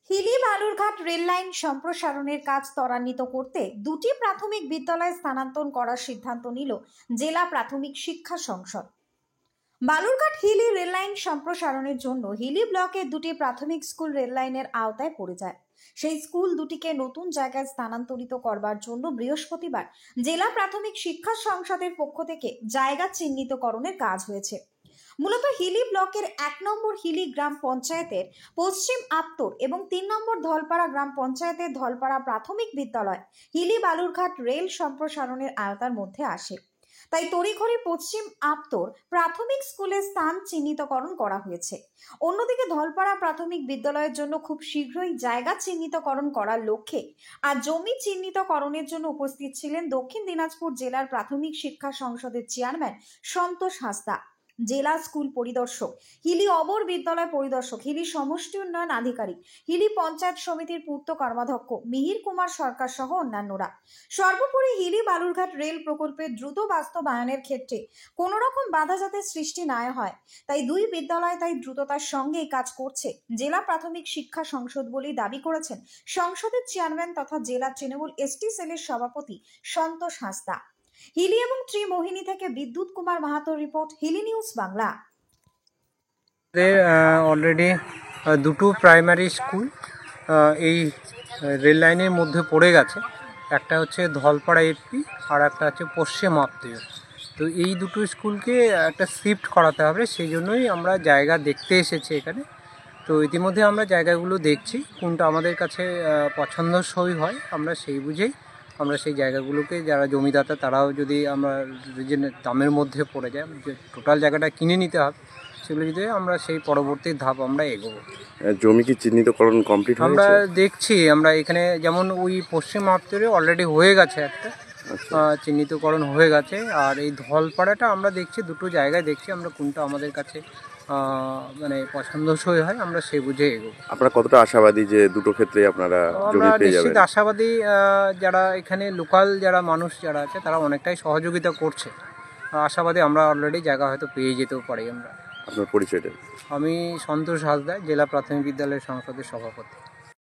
Hili Balurghat rail line সম্প্রসারণের কাজ ত্বরান্বিত করতে দুটি প্রাথমিক বিদ্যালয় স্থানান্তর করার সিদ্ধান্ত নিল জেলা প্রাথমিক শিক্ষা সংসদ। বালুরঘাট হিলি রেললাইন সম্প্রসারণের জন্য হিলি ব্লকের দুটি প্রাথমিক স্কুল রেললাইনের আওতায় পড়ে যায়। সেই স্কুল দুটিকে নতুন জায়গায় স্থানান্তরিত করবার জন্য বৃহস্পতিবার জেলা প্রাথমিক শিক্ষা সংসদের পক্ষ থেকে জায়গা চিহ্নিতকরণের কাজ হয়েছে। মূলত হিলি ব্লকের 1 নম্বর হিলি গ্রাম পঞ্চায়েতের পশ্চিম আপ্তর এবং 3 নম্বর ধলপাড়া গ্রাম পঞ্চায়েতের ধলপাড়া প্রাথমিক বিদ্যালয় হিলি বালুরঘাট রেল সম্প্রসারণের আওতার মধ্যে আসে। তাই তড়িঘড়ি পশ্চিম আপ্তর প্রাথমিক স্কুলের স্থান চিহ্নিতকরণ করা হয়েছে। অন্যদিকে ধলপাড়া প্রাথমিক বিদ্যালয়ের জন্য খুব শীঘ্রই জায়গা চিহ্নিতকরণ করার লক্ষ্যে আর জমি চিহ্নিতকরণের জন্য উপস্থিত ছিলেন দক্ষিণ দিনাজপুর জেলার প্রাথমিক শিক্ষা সংসদের চেয়ারম্যান সন্তোষ হাসদা, জেলা স্কুল পরিদর্শক, হিলি অবর বিদ্যালয় পরিদর্শক, হিলি সমষ্টি উন্নয়ন আধিকারিক, হিলি পঞ্চায়েত সমিতির পূর্ত কর্মাধ্যক্ষ মিহির কুমার সরকার সহ অন্যান্যরা। সর্বোপরি হিলি বালুরঘাট রেল প্রকল্পের দ্রুত বাস্তবায়নের ক্ষেত্রে কোনো রকম বাধা যাতে সৃষ্টি না হয়, তাই দুই বিদ্যালয় তাই দ্রুততার সঙ্গে কাজ করছে জেলা প্রাথমিক শিক্ষা সংসদ বলেই দাবি করেছেন সংসদের চেয়ারম্যান তথা জেলা তৃণমূল এসটি সেলের সভাপতি সন্তোষ হাসদা। হিলি এবং ত্রিমোহিনী থেকে বিদ্যুৎ কুমার মাহাতোর রিপোর্ট, হিলি নিউজ বাংলা। অলরেডি দুটো প্রাইমারি স্কুল এই রেল লাইনের মধ্যে পড়ে গেছে। একটা হচ্ছে ধলপাড়া এপি আর একটা হচ্ছে পশ্চিম আপ্তীয়। তো এই দুটো স্কুলকে একটা শিফট করাতে হবে, সেই জন্যই আমরা জায়গা দেখতে এসেছি এখানে। তো ইতিমধ্যে আমরা জায়গাগুলো দেখছি, কোনটা আমাদের কাছে পছন্দসই হয় আমরা সেই বুঝেই আমরা সেই জায়গাগুলোকে, যারা জমিদাতা তারাও যদি আমরা যে দামের মধ্যে পড়ে যায়, যে টোটাল জায়গাটা কিনে নিতে হবে, সেগুলো যদি আমরা সেই পরবর্তী ধাপ আমরা এগোবো। জমি কি চিহ্নিতকরণ কমপ্লিট হয়েছে? আমরা দেখছি, আমরা এখানে যেমন ওই পশ্চিম আপ্তরে অলরেডি হয়ে গেছে, একটা চিহ্নিতকরণ হয়ে গেছে। আর এই ধলপাড়াটা আমরা দেখছি, দুটো জায়গায় দেখছি আমরা কোনটা আমাদের কাছে মানে পছন্দসই হয় আমরা সেই বুঝে এগোবো। আপনারা কতটা আশাবাদী যে দুটো ক্ষেত্রে আপনারা জমি পেয়ে যাবেন? নিশ্চিত আশাবাদী। যারা এখানে লোকাল যারা মানুষ যারা আছে তারা অনেকটাই সহযোগিতা করছে, আশাবাদী আমরা অলরেডি জায়গা হয়তো পেয়ে যেতেও পারি আমরা। আপনার পরিচয়টা? আমি সন্তোষ হাসদা, জেলা প্রাথমিক বিদ্যালয় সংসদের সভাপতি।